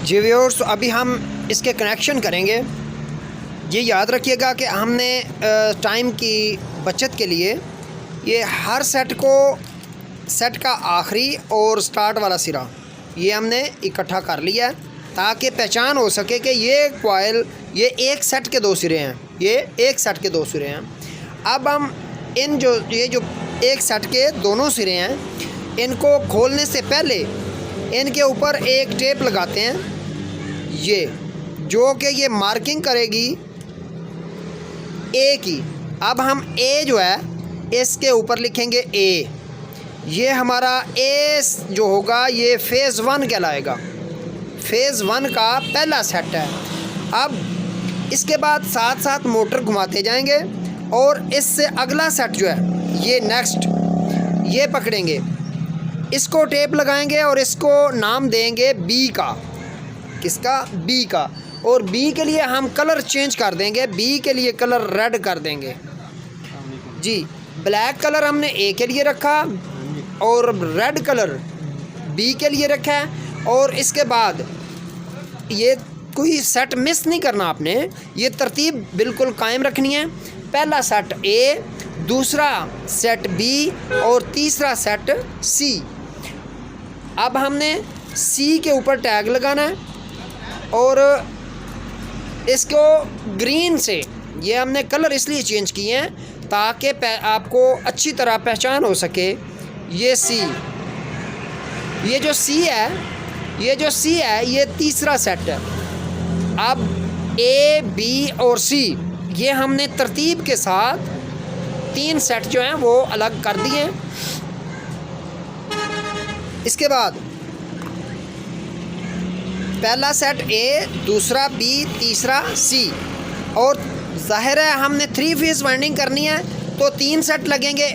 जी viewers, अभी हम इसके कनेक्शन करेंगे। ये याद रखिएगा कि हमने टाइम की बचत के लिए ये हर सेट का आखिरी और स्टार्ट वाला सिरा ये हमने इकट्ठा कर लिया है ताकि पहचान हो सके कि ये कॉइल ये एक सेट के दो सिरे हैं, ये एक सेट के दो सिरे हैं। अब हम ये जो एक सेट के दोनों सिरे हैं, इनको खोलने से पहले इनके ऊपर एक टेप लगाते हैं, ये जो कि ये मार्किंग करेगी ए की। अब हम ए जो है इसके ऊपर लिखेंगे ए। ये हमारा ए जो होगा ये फेज़ 1 कहलाएगा, फेज़ 1 का पहला सेट है। अब इसके बाद साथ साथ मोटर घुमाते जाएंगे और इससे अगला सेट जो है ये नेक्स्ट ये पकड़ेंगे, इसको टेप लगाएंगे और इसको नाम देंगे बी का। किसका? बी का। और बी के लिए हम कलर चेंज कर देंगे, बी के लिए कलर रेड कर देंगे जी। ब्लैक कलर हमने ए के लिए रखा और रेड कलर बी के लिए रखा है। और इसके बाद ये कोई सेट मिस नहीं करना आपने, ये तरतीब बिल्कुल कायम रखनी है। पहला सेट ए, दूसरा सेट बी और तीसरा सेट सी। अब हमने सी के ऊपर टैग लगाना है और इसको ग्रीन से ये हमने कलर इसलिए चेंज किए हैं ताकि आपको अच्छी तरह पहचान हो सके। ये सी, ये जो सी है ये तीसरा सेट है। अब ए, बी और सी ये हमने तरतीब के साथ 3 सेट जो हैं वो अलग कर दिए हैं। इसके बाद पहला सेट ए, दूसरा बी, तीसरा सी। और ज़ाहिर है हमने 3 फेज़ वाइंडिंग करनी है तो 3 सेट लगेंगे,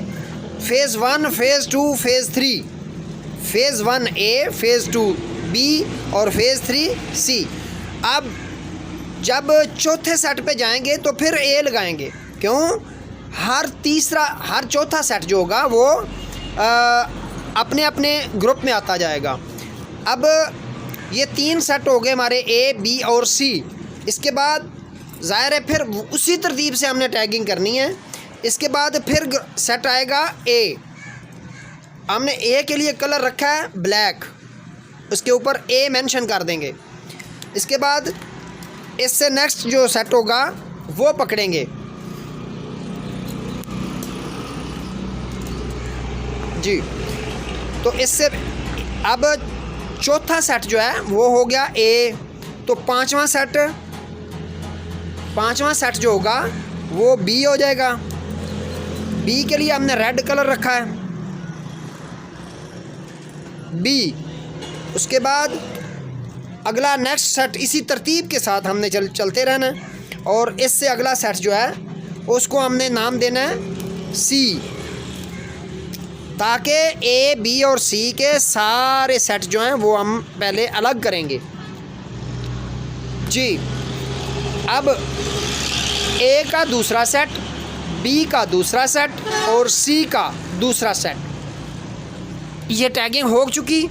फेज़ 1, फेज़ 2, फेज़ 3। फेज़ 1 ए, फेज़ 2 बी और फेज़ 3 सी। अब जब चौथे सेट पे जाएंगे तो फिर ए लगाएंगे, क्यों? हर चौथा सेट जो होगा वो अपने अपने ग्रुप में आता जाएगा। अब ये 3 सेट हो गए हमारे ए, बी और सी। इसके बाद ज़ाहिर है फिर उसी तरतीब से हमने टैगिंग करनी है। इसके बाद फिर सेट आएगा ए। हमने ए के लिए कलर रखा है ब्लैक, उसके ऊपर ए मेंशन कर देंगे। इसके बाद इससे नेक्स्ट जो सेट होगा वो पकड़ेंगे जी। तो इससे अब चौथा सेट जो है वो हो गया ए। तो पांचवा सेट जो होगा वो बी हो जाएगा। बी के लिए हमने रेड कलर रखा है, बी। उसके बाद अगला नेक्स्ट सेट इसी तरतीब के साथ हमने चलते रहना है और इससे अगला सेट जो है उसको हमने नाम देना है सी, ताकि ए, बी और सी के सारे सेट जो हैं वो हम पहले अलग करेंगे जी। अब ए का दूसरा सेट, बी का दूसरा सेट और सी का दूसरा सेट ये टैगिंग हो चुकी।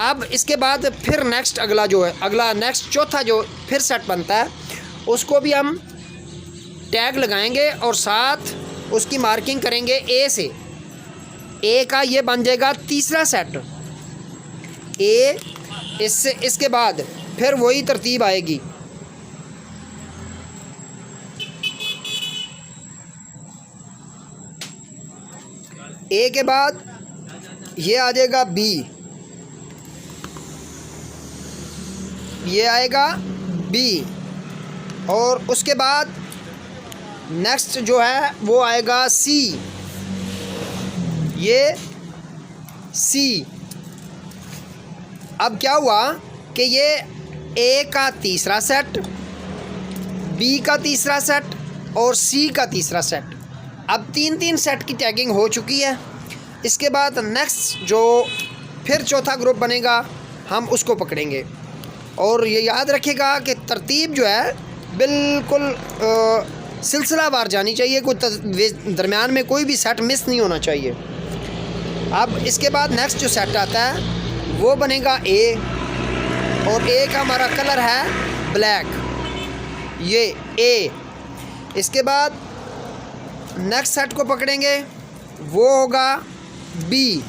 अब इसके बाद फिर नेक्स्ट अगला नेक्स्ट चौथा जो फिर सेट बनता है उसको भी हम टैग लगाएंगे और साथ उसकी मार्किंग करेंगे ए से। ए का ये बन जाएगा तीसरा सेट ए। इसके बाद फिर वही तरतीब आएगी, ए के बाद ये आ जाएगा बी, ये आएगा बी। और उसके बाद नेक्स्ट जो है वो आएगा सी, ये सी। अब क्या हुआ कि ये ए का तीसरा सेट, बी का तीसरा सेट और सी का तीसरा सेट। अब 3 सेट की टैगिंग हो चुकी है। इसके बाद नेक्स्ट जो फिर चौथा ग्रुप बनेगा हम उसको पकड़ेंगे। और ये याद रखिएगा कि तरतीब जो है बिल्कुल सिलसिलावार जानी चाहिए, कोई दरमियान में कोई भी सेट मिस नहीं होना चाहिए। अब इसके बाद नेक्स्ट जो सेट आता है वो बनेगा ए। और ए का हमारा कलर है ब्लैक, ये ए। इसके बाद नेक्स्ट सेट को पकड़ेंगे, वो होगा बी,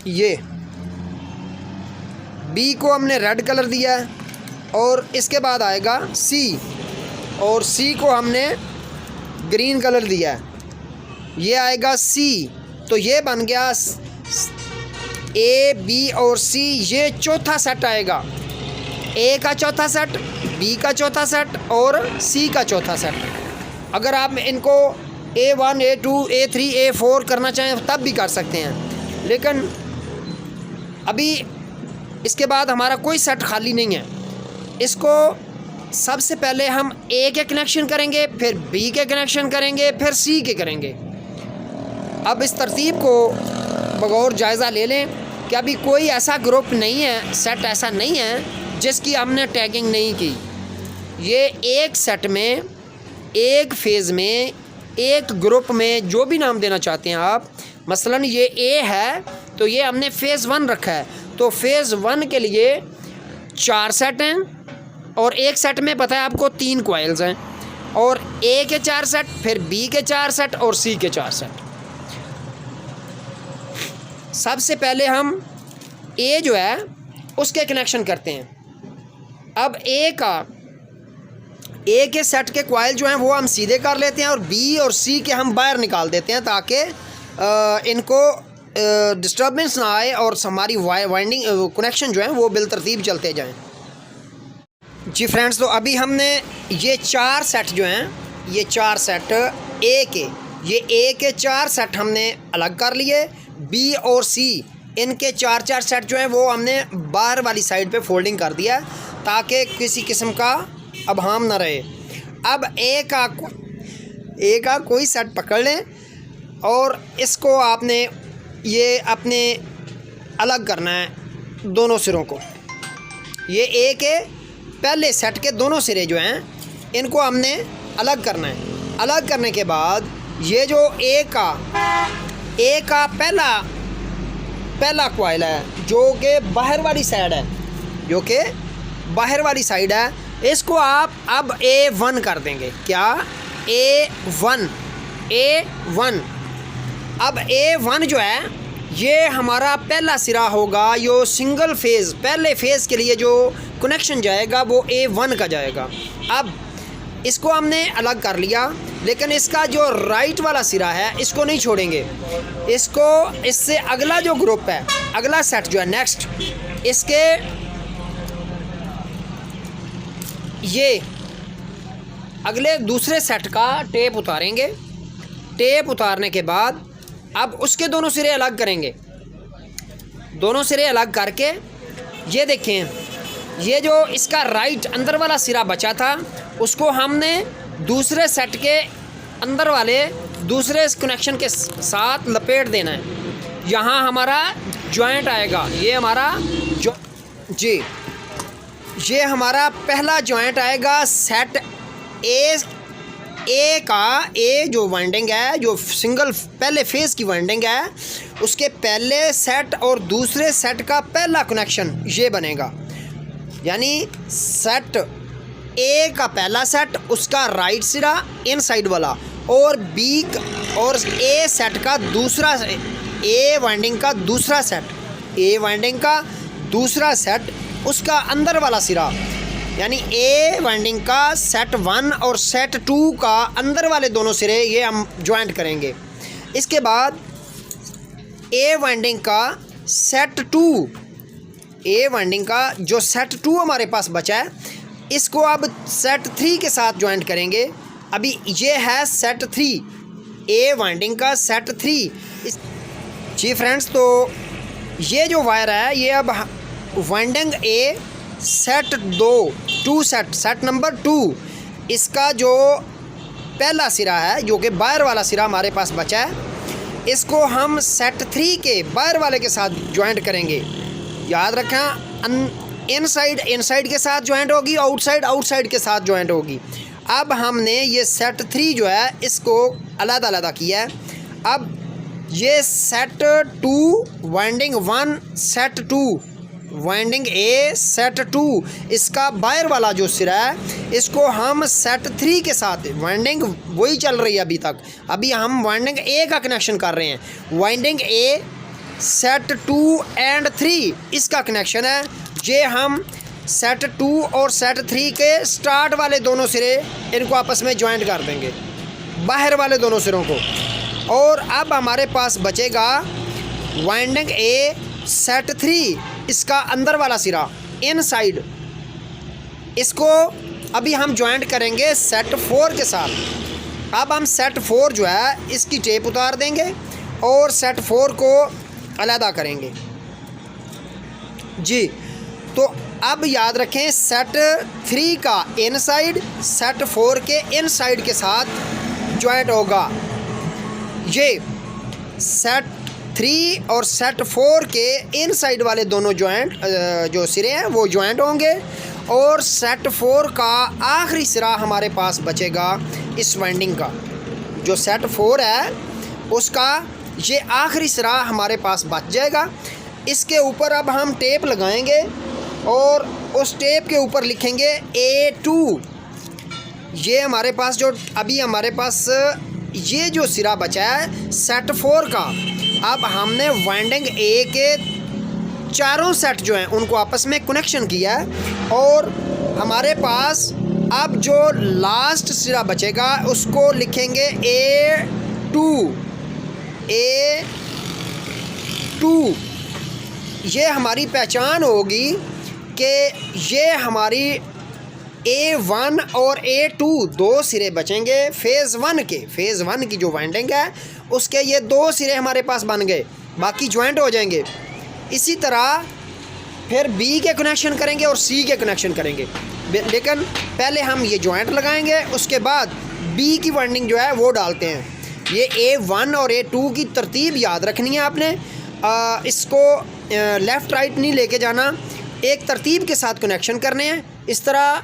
ये बी को हमने रेड कलर दिया है। और इसके बाद आएगा सी, और सी को हमने ग्रीन कलर दिया है, ये आएगा सी। तो ये बन गया ए, बी और सी, ये चौथा सेट आएगा। ए का चौथा सेट, बी का चौथा सेट और सी का चौथा सेट। अगर आप इनको A1, A2, A3, A4 करना चाहें तब भी कर सकते हैं, लेकिन अभी इसके बाद हमारा कोई सेट खाली नहीं है। इसको सबसे पहले हम ए के कनेक्शन करेंगे, फिर बी के कनेक्शन करेंगे, फिर सी के करेंगे। अब इस तरतीब को बगौर जायज़ा ले लें कि अभी कोई ऐसा ग्रुप नहीं है, सेट ऐसा नहीं है जिसकी हमने टैगिंग नहीं की। ये एक सेट में, एक फेज़ में, एक ग्रुप में, जो भी नाम देना चाहते हैं आप, मसलन ये ए है तो ये हमने फ़ेज़ 1 रखा है, तो फ़ेज़ 1 के लिए 4 सेट हैं और एक सेट में पता है आपको 3 कॉइल्स हैं, और ए के 4 सेट, फिर बी के 4 सेट और सी के 4 सेट। सबसे पहले हम ए जो है उसके कनेक्शन करते हैं। अब ए के सेट के कॉइल जो हैं वो हम सीधे कर लेते हैं, और बी और सी के हम बाहर निकाल देते हैं ताकि इनको डिस्टर्बेंस ना आए और हमारी वाइंडिंग कनेक्शन जो है वो बिलतरतीब चलते जाएं। जी फ्रेंड्स, तो अभी हमने ये 4 सेट जो हैं, ये 4 सेट ए के 4 सेट हमने अलग कर लिए। बी और सी इनके 4 सेट जो हैं वो हमने बाहर वाली साइड पे फोल्डिंग कर दिया ताकि किसी किस्म का अबहम ना रहे। अब ए का कोई सेट पकड़ लें और इसको आपने ये अपने अलग करना है दोनों सिरों को। ये ए के पहले सेट के दोनों सिरे जो हैं इनको हमने अलग करना है। अलग करने के बाद ये जो ए का पहला कॉइल है जो कि बाहर वाली साइड है, इसको आप अब A1 कर देंगे। क्या? A1। अब A1 जो है ये हमारा पहला सिरा होगा, यो सिंगल फेज़, पहले फेज़ के लिए जो कनेक्शन जाएगा वो A1 का जाएगा। अब इसको हमने अलग कर लिया, लेकिन इसका जो राइट वाला सिरा है इसको नहीं छोड़ेंगे। इससे अगला जो ग्रुप है, अगला सेट जो है नेक्स्ट, इसके ये अगले दूसरे सेट का टेप उतारेंगे। टेप उतारने के बाद अब उसके दोनों सिरे अलग करेंगे। दोनों सिरे अलग करके ये देखें, ये जो इसका राइट अंदर वाला सिरा बचा था उसको हमने दूसरे सेट के अंदर वाले दूसरे कनेक्शन के साथ लपेट देना है। यहाँ हमारा जॉइंट आएगा, ये हमारा ये हमारा पहला जॉइंट आएगा सेट ए जो वाइंडिंग है, जो सिंगल पहले फेज़ की वाइंडिंग है, उसके पहले सेट और दूसरे सेट का पहला कनेक्शन ये बनेगा। यानी सेट ए का पहला सेट, उसका राइट सिरा इनसाइड वाला, और बी और ए सेट का दूसरा, ए वाइंडिंग का दूसरा सेट, उसका अंदर वाला सिरा, यानी ए वाइंडिंग का सेट 1 और सेट 2 का अंदर वाले दोनों सिरे ये हम ज्वाइंट करेंगे। इसके बाद ए वाइंडिंग का सेट 2, ए वाइंडिंग का जो सेट 2 हमारे पास बचा है, इसको अब सेट 3 के साथ ज्वाइंट करेंगे। अभी ये है सेट 3, ए वाइंडिंग का सेट 3। जी फ्रेंड्स, तो ये जो वायर है ये अब वाइंडिंग ए सेट 2 सेट नंबर 2, इसका जो पहला सिरा है जो कि बाहर वाला सिरा हमारे पास बचा है, इसको हम सेट 3 के बाहर वाले के साथ ज्वाइंट करेंगे। याद रखें, इनसाइड के साथ ज्वाइंट होगी, आउटसाइड के साथ ज्वाइंट होगी। अब हमने ये सेट 3 जो है इसको अलग किया है। अब ये सेट 2 वाइंडिंग 1 सेट 2 वाइंडिंग ए सेट 2, इसका बाहर वाला जो सिरा है इसको हम सेट 3 के साथ, वाइंडिंग वही चल रही है अभी तक, अभी हम वाइंडिंग ए का कनेक्शन कर रहे हैं। वाइंडिंग ए सेट 2 एंड 3 इसका कनेक्शन है। ये हम सेट 2 और सेट 3 के स्टार्ट वाले दोनों सिरे इनको आपस में ज्वाइंट कर देंगे, बाहर वाले दोनों सिरों को। और अब हमारे पास बचेगा वाइंडिंग ए सेट 3, इसका अंदर वाला सिरा इनसाइड, इसको अभी हम ज्वाइंट करेंगे सेट 4 के साथ। अब हम सेट 4 जो है इसकी टेप उतार देंगे और सेट 4 को अलहदा करेंगे जी। तो अब याद रखें सेट 3 का इनसाइड सेट 4 के इनसाइड के साथ ज्वाइंट होगा। ये सेट 3 और सेट 4 के इनसाइड वाले दोनों ज्वाइंट जो सिरे हैं वो ज्वाइंट होंगे और सेट 4 का आखिरी सिरा हमारे पास बचेगा इस वाइंडिंग का। जो सेट 4 है उसका ये आखिरी सिरा हमारे पास बच जाएगा। इसके ऊपर अब हम टेप लगाएंगे और उस टेप के ऊपर लिखेंगे A2। ये हमारे पास जो अभी हमारे पास ये जो सिरा बचा है सेट 4 का, अब हमने वाइंडिंग ए के चारों सेट जो हैं उनको आपस में कनेक्शन किया है और हमारे पास अब जो लास्ट सिरा बचेगा उसको लिखेंगे A2। ये हमारी पहचान होगी कि ये हमारी A1 और A2 दो सिरे बचेंगे फेज़ 1 के। फेज़ 1 की जो वाइंडिंग है उसके ये दो सिरे हमारे पास बन गए, बाकी ज्वाइंट हो जाएंगे। इसी तरह फिर B के कनेक्शन करेंगे और C के कनेक्शन करेंगे, लेकिन पहले हम ये ज्वाइंट लगाएंगे, उसके बाद B की वाइंडिंग जो है वो डालते हैं। ये A1 और A2 की तरतीब याद रखनी है आपने, इसको लेफ़्ट राइट नहीं लेके जाना, एक तरतीब के साथ कनेक्शन करने हैं इस तरह,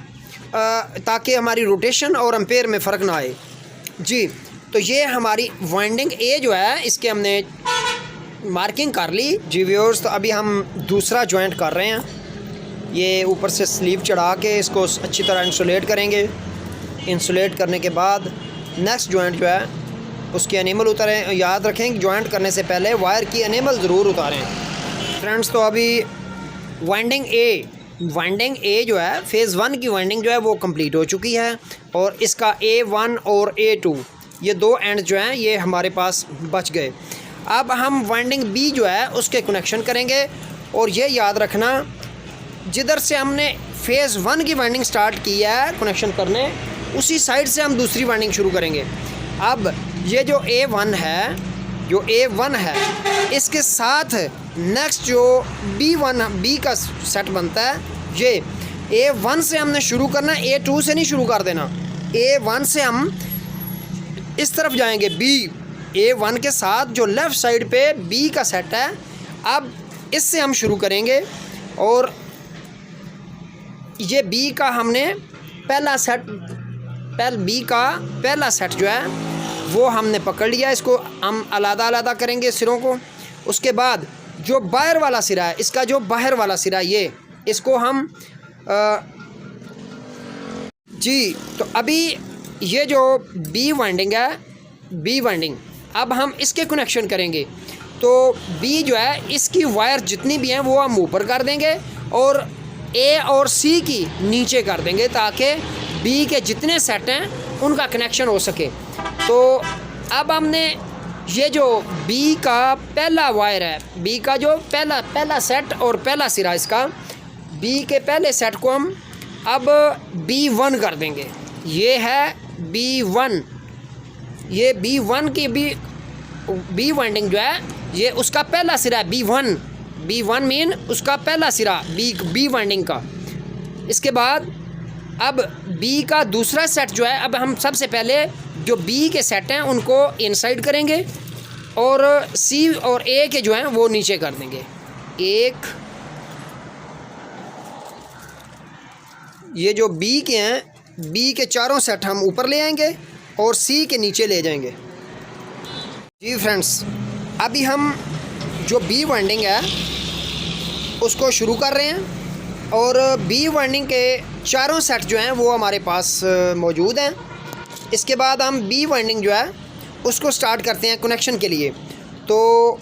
ताकि हमारी रोटेशन और एम्पेयर में फ़र्क ना आए जी। तो ये हमारी वाइंडिंग ए जो है इसके हमने मार्किंग कर ली जी व्यूअर्स। तो अभी हम दूसरा जॉइंट कर रहे हैं। ये ऊपर से स्लीव चढ़ा के इसको अच्छी तरह इंसुलेट करेंगे। इंसुलेट करने के बाद नेक्स्ट जॉइंट जो है उसकी एनिमल उतारें। याद रखें जॉइंट करने से पहले वायर की एनिमल ज़रूर उतारें फ्रेंड्स। तो अभी वाइंडिंग ए जो है फेज़ 1 की वाइंडिंग जो है वो कंप्लीट हो चुकी है और इसका A1 और A2 ये दो एंड जो हैं ये हमारे पास बच गए। अब हम वाइंडिंग B जो है उसके कनेक्शन करेंगे और ये याद रखना जिधर से हमने फेज़ 1 की वाइंडिंग स्टार्ट की है कनेक्शन करने, उसी साइड से हम दूसरी वाइंडिंग शुरू करेंगे। अब ये जो A1 है इसके साथ नेक्स्ट जो B का सेट बनता है, ये A1 से हमने शुरू करना, A2 से नहीं शुरू कर देना। A1 से हम इस तरफ जाएंगे A1 के साथ जो लेफ़्ट साइड पे B का सेट है, अब इससे हम शुरू करेंगे और ये B का हमने पहला सेट B का पहला सेट जो है वो हमने पकड़ लिया। इसको हम अलग-अलग करेंगे सिरों को। उसके बाद जो बाहर वाला सिरा है, इसका जो बाहर वाला सिरा ये इसको हम जी। तो अभी ये जो B वाइंडिंग है, B वाइंडिंग अब हम इसके कनेक्शन करेंगे। तो B जो है इसकी वायर जितनी भी हैं वो हम ऊपर कर देंगे और A और C की नीचे कर देंगे ताकि B के जितने सेट हैं उनका कनेक्शन हो सके। तो अब हमने ये जो B का पहला वायर है, B का जो पहला सेट और पहला सिरा, इसका B के पहले सेट को हम अब B1 कर देंगे। ये है B1, ये B1 की B वाइंडिंग जो है ये उसका पहला सिरा है B1 मीन उसका पहला सिरा B वाइंडिंग का। इसके बाद अब B का दूसरा सेट जो है, अब हम सबसे पहले जो B के सेट हैं उनको इनसाइड करेंगे और C और A के जो हैं वो नीचे कर देंगे। एक ये जो B के हैं, B के चारों सेट हम ऊपर ले आएंगे और C के नीचे ले जाएंगे जी फ्रेंड्स। अभी हम जो बी वाइंडिंग है उसको शुरू कर रहे हैं और बी वाइंडिंग के चारों सेट जो हैं वो हमारे पास मौजूद हैं। इसके बाद हम बी वाइंडिंग जो है उसको स्टार्ट करते हैं कनेक्शन के लिए। तो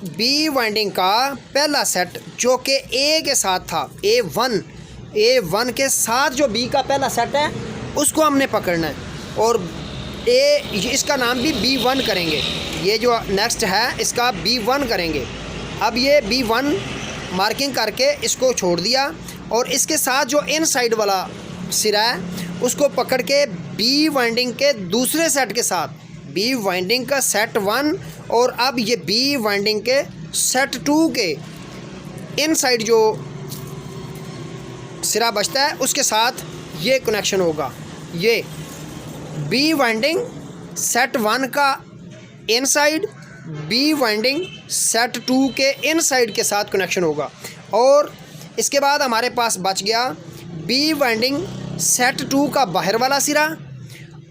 बी वाइंडिंग का पहला सेट जो कि ए के साथ था, ए1 के साथ जो बी का पहला सेट है उसको हमने पकड़ना है और इसका नाम भी B1 करेंगे। ये जो नेक्स्ट है इसका B1 करेंगे। अब ये B1 मार्किंग करके इसको छोड़ दिया और इसके साथ जो इन साइड वाला सिरा है उसको पकड़ के बी वाइंडिंग के दूसरे सेट के साथ, बी वाइंडिंग का सेट 1 और अब ये बी वाइंडिंग के सेट 2 के इन साइड जो सिरा बचता है उसके साथ ये कनेक्शन होगा। ये बी वाइंडिंग सेट 1 का इन साइड, बी वाइंडिंग सेट 2 के इन साइड के साथ कनेक्शन होगा। और इसके बाद हमारे पास बच गया बी वाइंडिंग सेट 2 का बाहर वाला सिरा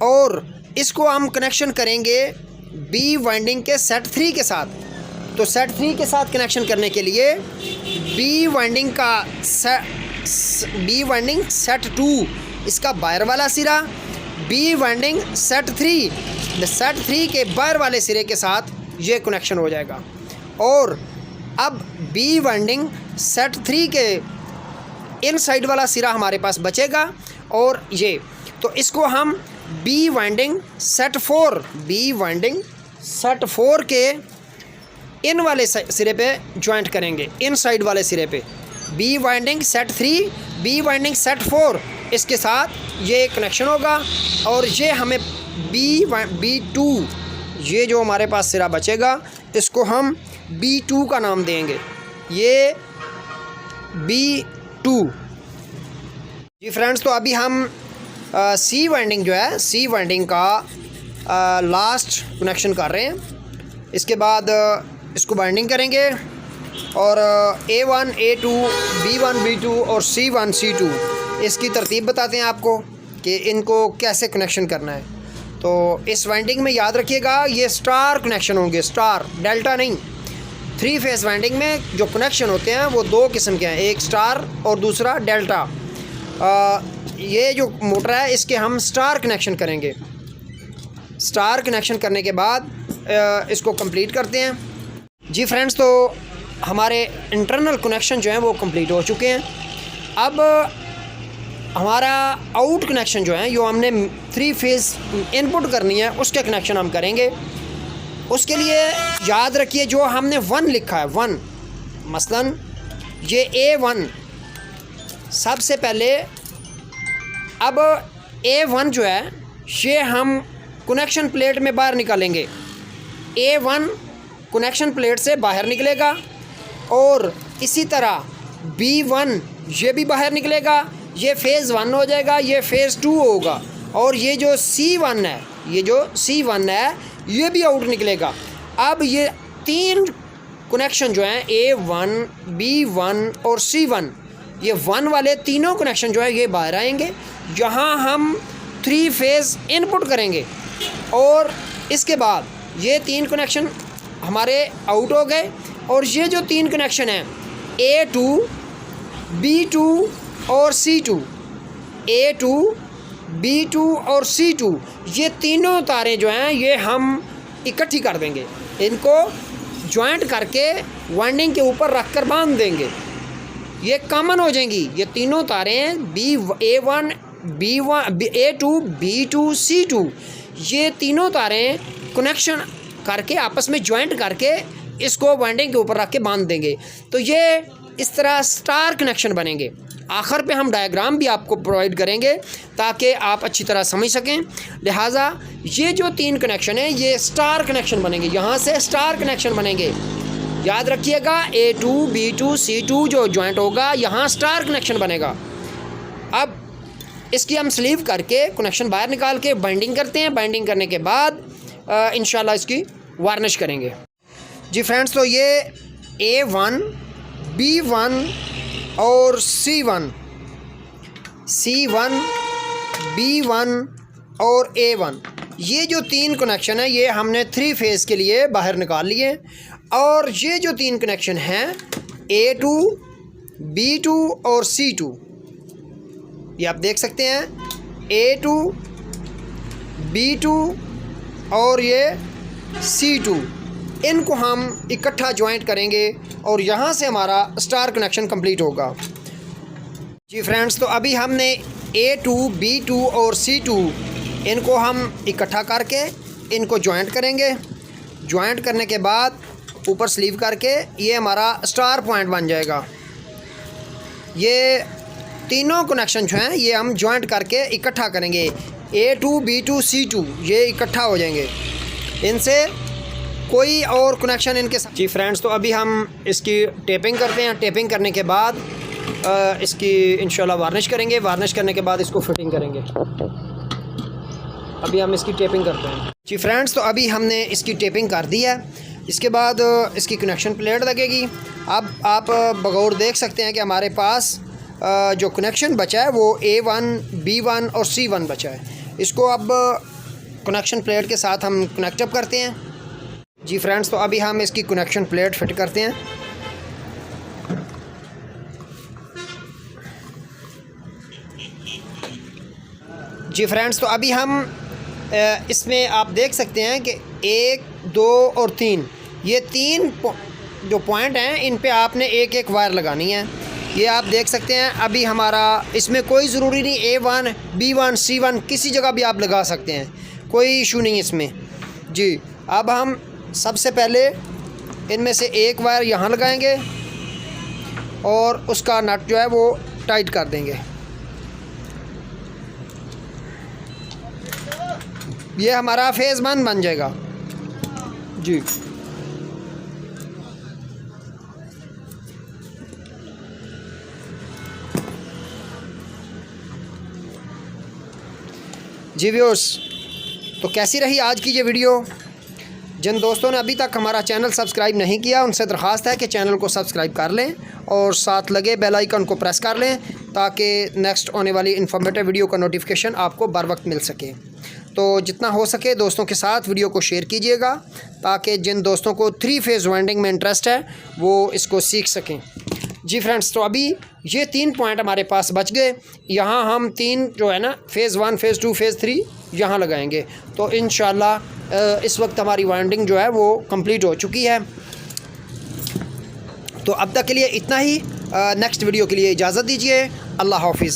और इसको हम कनेक्शन करेंगे बी वाइंडिंग के सेट 3 के साथ। तो सेट 3 के साथ कनेक्शन करने के लिए बी वाइंडिंग सेट 2 इसका बाहर वाला सिरा, बी वाइंडिंग सेट 3 के बाहर वाले सिरे के साथ ये कनेक्शन हो जाएगा। और अब बी वाइंडिंग सेट 3 के इन साइड वाला सिरा हमारे पास बचेगा और ये, तो इसको हम बी वाइंडिंग सेट 4 के इन वाले सिरे पे ज्वाइंट करेंगे, इन साइड वाले सिरे पे B winding set 3, B winding set 4 इसके साथ ये कनेक्शन होगा। और ये हमें B2 ये जो हमारे पास सिरा बचेगा इसको हम B2 का नाम देंगे, ये B2। जी फ्रेंड्स, तो अभी हम सी वाइंडिंग जो है, सी वाइंडिंग का लास्ट कनेक्शन कर रहे हैं। इसके बाद इसको बाइंडिंग करेंगे और A1 A2 B1 B2 और C1 C2 इसकी तरतीब बताते हैं आपको कि इनको कैसे कनेक्शन करना है। तो इस वाइंडिंग में याद रखिएगा ये स्टार कनेक्शन होंगे, स्टार, डेल्टा नहीं। 3 फेज़ वाइंडिंग में जो कनेक्शन होते हैं वो 2 किस्म के हैं, एक स्टार और दूसरा डेल्टा। ये जो मोटर है इसके हम स्टार कनेक्शन करेंगे। स्टार कनेक्शन करने के बाद इसको कंप्लीट करते हैं। जी फ्रेंड्स, तो हमारे इंटरनल कनेक्शन जो हैं वो कंप्लीट हो चुके हैं। अब हमारा आउट कनेक्शन जो है, जो हमने 3 फेज़ इनपुट करनी है उसके कनेक्शन हम करेंगे। उसके लिए याद रखिए जो हमने 1 लिखा है, 1 मसलन ये A1, सबसे पहले अब A1 जो है ये हम कनेक्शन प्लेट में बाहर निकालेंगे। A1 कनेक्शन प्लेट से बाहर निकलेगा और इसी तरह B1 ये भी बाहर निकलेगा, ये फेज़ 1 हो जाएगा, ये फेज़ 2 होगा। और ये जो C1 है, ये भी आउट निकलेगा। अब ये 3 कनेक्शन जो हैं A1 B1 और C1, ये 1 वाले तीनों कनेक्शन जो है ये बाहर आएंगे। यहाँ हम 3 फेज़ इनपुट करेंगे और इसके बाद ये 3 कनेक्शन हमारे आउट हो गए। और ये जो 3 कनेक्शन हैं A2 B2 और C2, A2 B2 और C2, ये तीनों तारें जो हैं ये हम इकट्ठी कर देंगे, इनको ज्वाइंट करके वाइंडिंग के ऊपर रख कर बांध देंगे। ये कॉमन हो जाएंगी, ये तीनों तारें A1 B1 A2 B2 C2, ये तीनों तारें कनेक्शन करके आपस में ज्वाइंट करके इसको वाइंडिंग के ऊपर रख के बांध देंगे। तो ये इस तरह स्टार कनेक्शन बनेंगे। आखिर पे हम डायग्राम भी आपको प्रोवाइड करेंगे ताकि आप अच्छी तरह समझ सकें। लिहाजा ये जो 3 कनेक्शन है ये स्टार कनेक्शन बनेंगे, यहाँ से स्टार कनेक्शन बनेंगे। याद रखिएगा A2 B2 C2 जो ज्वाइंट होगा यहाँ स्टार कनेक्शन बनेगा। अब इसकी हम स्लीव करके कनेक्शन बाहर निकाल के बाइंडिंग करते हैं। बाइंडिंग करने के बाद इंशाल्लाह इसकी वार्निश करेंगे। जी फ्रेंड्स, तो ये A1 B1 और C1 B1 और A1, ये जो 3 कनेक्शन है ये हमने 3 फेज़ के लिए बाहर निकाल लिए। और ये जो 3 कनेक्शन हैं A2, B2 और C2, ये आप देख सकते हैं A2, B2 और ये C2, इनको हम इकट्ठा ज्वाइंट करेंगे और यहाँ से हमारा स्टार कनेक्शन कंप्लीट होगा। जी फ्रेंड्स, तो अभी हमने A2, B2 और C2 इनको हम इकट्ठा करके इनको ज्वाइंट करेंगे। ज्वाइंट करने के बाद ऊपर स्लीव करके ये हमारा स्टार पॉइंट बन जाएगा। ये तीनों कनेक्शन जो हैं ये हम ज्वाइंट करके इकट्ठा करेंगे। A2, B2, C2 ये इकट्ठा हो जाएंगे, इनसे कोई और कनेक्शन इनके साथ। जी फ्रेंड्स, तो अभी हम इसकी टेपिंग करते हैं। टेपिंग करने के बाद इसकी इंशाल्लाह वार्निश करेंगे। वार्निश करने के बाद इसको फिटिंग करेंगे। अभी हम इसकी टेपिंग करते हैं। जी फ्रेंड्स, तो अभी हमने इसकी टेपिंग कर दी है। इसके बाद इसकी कनेक्शन प्लेट लगेगी। अब आप बगौर देख सकते हैं कि हमारे पास जो कनेक्शन बचा है वो A1, B1 और C1 बचा है। इसको अब कनेक्शन प्लेट के साथ हम कनेक्ट अप करते हैं। जी फ्रेंड्स, तो अभी हम इसकी कनेक्शन प्लेट फिट करते हैं। जी फ्रेंड्स, तो अभी हम इसमें आप देख सकते हैं कि 1, 2 और 3 ये 3 जो पॉइंट हैं इन पे आपने एक एक वायर लगानी है। ये आप देख सकते हैं। अभी हमारा इसमें कोई ज़रूरी नहीं A1, B1, C1 किसी जगह भी आप लगा सकते हैं, कोई इशू नहीं इसमें। जी, अब हम सबसे पहले इनमें से एक वायर यहाँ लगाएंगे और उसका नट जो है वो टाइट कर देंगे। ये हमारा फेज़ 1 बन जाएगा। जी, जी व्यूअर्स, तो कैसी रही आज की ये वीडियो? जिन दोस्तों ने अभी तक हमारा चैनल सब्सक्राइब नहीं किया उनसे दरख्वास्त है कि चैनल को सब्सक्राइब कर लें और साथ लगे बेल आइकन को प्रेस कर लें ताकि नेक्स्ट आने वाली इन्फॉर्मेटिव वीडियो का नोटिफिकेशन आपको बर वक्त मिल सके। तो जितना हो सके दोस्तों के साथ वीडियो को शेयर कीजिएगा ताकि जिन दोस्तों को 3 फेज़ वाइंडिंग में इंटरेस्ट है वो इसको सीख सकें। जी फ्रेंड्स, तो अभी ये 3 पॉइंट हमारे पास बच गए। यहाँ हम 3 जो है ना फेज़ 1, फेज़ 2, फेज़ 3 यहाँ लगाएंगे। तो इंशाल्लाह इस वक्त हमारी वाइंडिंग जो है वो कंप्लीट हो चुकी है। तो अब तक के लिए इतना ही। नेक्स्ट वीडियो के लिए इजाज़त दीजिए। अल्लाह हाफिज़।